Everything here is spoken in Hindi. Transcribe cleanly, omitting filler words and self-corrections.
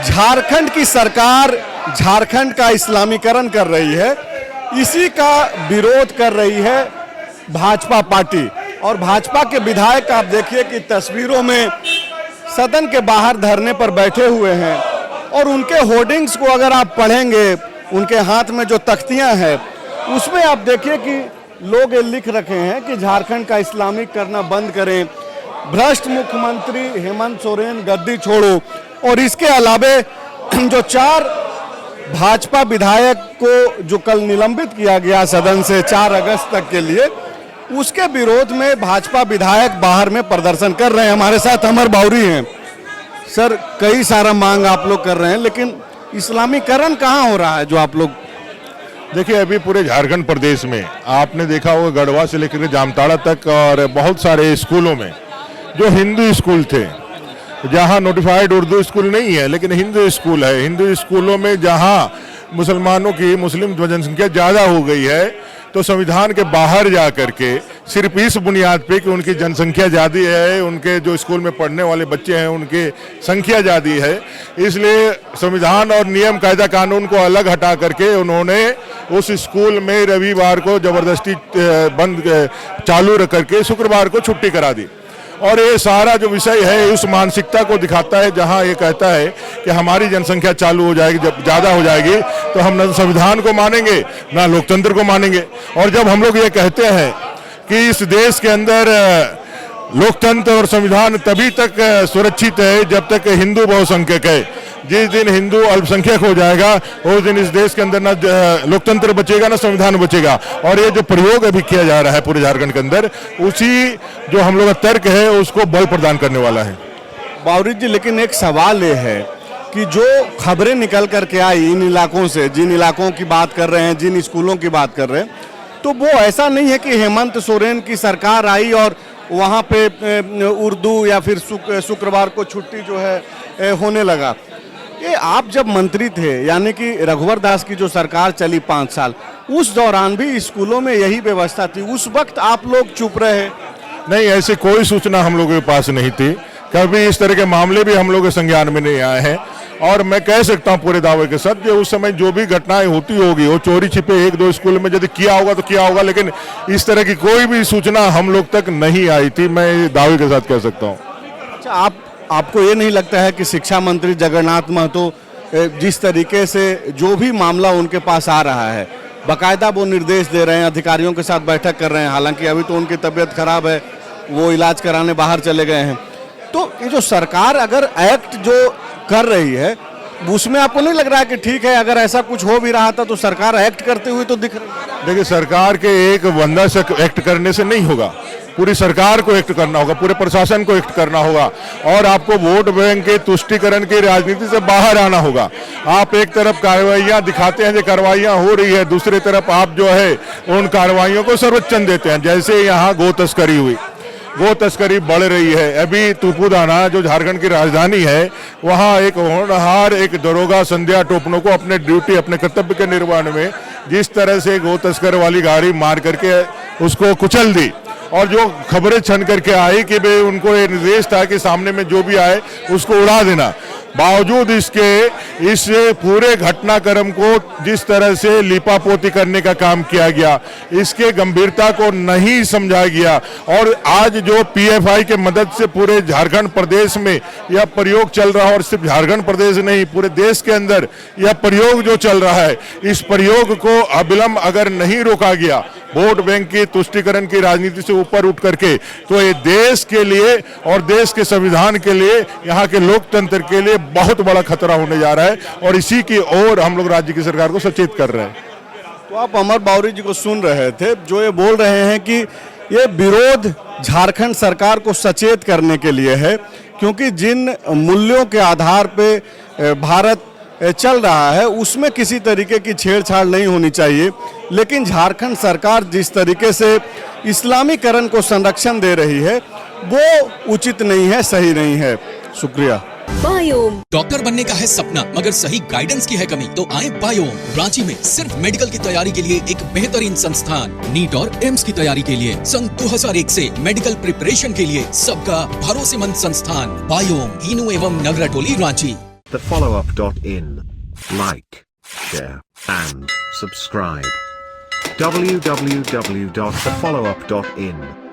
झारखंड की सरकार झारखंड का इस्लामीकरण कर रही है, इसी का विरोध कर रही है भाजपा पार्टी। और भाजपा के विधायक आप देखिए कि तस्वीरों में सदन के बाहर धरने पर बैठे हुए हैं और उनके होर्डिंग्स को अगर आप पढ़ेंगे, उनके हाथ में जो तख्तियां हैं उसमें आप देखिए कि लोग ये लिख रखे हैं कि झारखंड का इस्लामिक करना बंद करें, भ्रष्ट मुख्यमंत्री हेमंत सोरेन गद्दी छोड़ो। और इसके अलावे जो 4 भाजपा विधायक को जो कल निलंबित किया गया सदन से 4 अगस्त तक के लिए, उसके विरोध में भाजपा विधायक बाहर में प्रदर्शन कर रहे हैं। हमारे साथ अमर बावरी हैं। सर, कई सारा मांग आप लोग कर रहे हैं, लेकिन इस्लामीकरण कहाँ हो रहा है जो आप लोग? देखिए, अभी पूरे झारखंड प्रदेश में आपने देखा होगा, गढ़वा से लेकर के जामताड़ा तक और बहुत सारे स्कूलों में जो हिंदू स्कूल थे, जहां नोटिफाइड उर्दू स्कूल नहीं है लेकिन हिंदू स्कूल है, हिंदू स्कूलों में जहां मुसलमानों की मुस्लिम जनसंख्या ज़्यादा हो गई है, तो संविधान के बाहर जा करके सिर्फ इस बुनियाद पे कि उनकी जनसंख्या ज़्यादा है, उनके जो स्कूल में पढ़ने वाले बच्चे हैं उनकी संख्या ज़्यादा है, इसलिए संविधान और नियम कायदा कानून को अलग हटा करके उन्होंने उस स्कूल में रविवार को ज़बरदस्ती बंद चालू रख करके शुक्रवार को छुट्टी करा दी। और ये सारा जो विषय है उस मानसिकता को दिखाता है, जहां ये कहता है कि हमारी जनसंख्या चालू हो जाएगी, जब ज़्यादा हो जाएगी तो हम न संविधान को मानेंगे ना लोकतंत्र को मानेंगे। और जब हम लोग ये कहते हैं कि इस देश के अंदर लोकतंत्र और संविधान तभी तक सुरक्षित है जब तक हिंदू बहुसंख्यक है, जिस दिन हिंदू अल्पसंख्यक हो जाएगा उस दिन इस देश के अंदर ना लोकतंत्र बचेगा ना संविधान बचेगा। और ये जो प्रयोग अभी किया जा रहा है पूरे झारखंड के अंदर, उसी जो हम लोग का तर्क है उसको बल प्रदान करने वाला है। बावरी जी, लेकिन एक सवाल ये है कि जो खबरें निकल करके आई इन इलाकों से, जिन इलाकों की बात कर रहे हैं, जिन स्कूलों की बात कर रहे हैं, तो वो ऐसा नहीं है कि हेमंत सोरेन की सरकार आई और वहाँ पे उर्दू या फिर शुक्रवार को छुट्टी जो है होने लगा। ये आप जब मंत्री थे, यानी कि रघुवर दास की जो सरकार चली 5 साल, उस दौरान भी स्कूलों में यही व्यवस्था थी, उस वक्त आप लोग चुप रहे? नहीं, ऐसी कोई सूचना हम लोगों के पास नहीं थी, कभी इस तरह के मामले भी हम लोग के संज्ञान में नहीं आए हैं। और मैं कह सकता हूं पूरे दावे के साथ कि उस समय जो भी घटनाएं होती होगी वो चोरी छिपे 1-2 स्कूल में यदि किया होगा तो किया होगा, लेकिन इस तरह की कोई भी सूचना हम लोग तक नहीं आई थी, मैं दावे के साथ कह सकता हूँ। अच्छा, आपको ये नहीं लगता है कि शिक्षा मंत्री जगन्नाथ महतो जिस तरीके से जो भी मामला उनके पास आ रहा है, बाकायदा वो निर्देश दे रहे हैं, अधिकारियों के साथ बैठक कर रहे हैं, हालांकि अभी तो उनकी तबीयत खराब है, वो इलाज कराने बाहर चले गए हैं, तो ये जो सरकार अगर एक्ट जो कर रही है उसमें आपको नहीं लग रहा है कि ठीक है, अगर ऐसा कुछ हो भी रहा था तो सरकार एक्ट करते हुए तो दिख रही है? देखिए, सरकार के एक बंदा से एक्ट करने से नहीं होगा, पूरी सरकार को एक्ट करना होगा, पूरे प्रशासन को एक्ट करना होगा और आपको वोट बैंक के तुष्टीकरण की राजनीति से बाहर आना होगा। आप एक तरफ कार्रवाइयां दिखाते हैं जो कार्रवाइयां हो रही है, दूसरी तरफ आप जो है उन कार्रवाइयों को सर्वोच्चन देते हैं। जैसे यहाँ गो तस्करी हुई, गो तस्करी बढ़ रही है। अभी तुपुदाना जो झारखंड की राजधानी है, वहाँ एक होनहार एक दरोगा संध्या टोपनो को अपने ड्यूटी, अपने कर्तव्य के निर्वहन में जिस तरह से गो तस्कर वाली गाड़ी मार करके उसको कुचल दी, और जो खबरें छन करके आई कि भाई उनको ये निर्देश था कि सामने में जो भी आए उसको उड़ा देना, बावजूद इसके इस पूरे घटनाक्रम को जिस तरह से लिपापोती करने का काम किया गया, इसके गंभीरता को नहीं समझा गया। और आज जो पीएफआई के मदद से पूरे झारखंड प्रदेश में यह प्रयोग चल रहा है, और सिर्फ झारखंड प्रदेश नहीं पूरे देश के अंदर यह प्रयोग जो चल रहा है, इस प्रयोग को अविलंब अगर नहीं रोका गया, वोट बैंक की तुष्टीकरण की राजनीति से ऊपर उठ करके, तो ये देश के लिए और देश के संविधान के लिए, यहाँ के लोकतंत्र के लिए बहुत बड़ा खतरा होने जा रहा है। और इसी की ओर हम लोग राज्य की सरकार को सचेत कर रहे हैं। तो आप अमर बावरी जी को सुन रहे थे, जो ये बोल रहे हैं कि ये विरोध झारखंड सरकार को सचेत करने के लिए है, क्योंकि जिन मूल्यों के आधार पे भारत चल रहा है उसमें किसी तरीके की छेड़छाड़ नहीं होनी चाहिए, लेकिन झारखंड सरकार जिस तरीके से इस्लामीकरण को संरक्षण दे रही है वो उचित नहीं है, सही नहीं है। शुक्रिया। बायोम डॉक्टर बनने का है सपना, मगर सही गाइडेंस की है कमी, तो आए बायोम। रांची में सिर्फ मेडिकल की तैयारी के लिए एक बेहतरीन संस्थान, नीट और एम्स की तैयारी के लिए सन 2001 से मेडिकल प्रिपरेशन के लिए सबका भरोसेमंद संस्थान बायोम, इनू एवं नगरा टोली, Ranchi. thefollowup.in. Like, share, and subscribe. www.thefollowup.in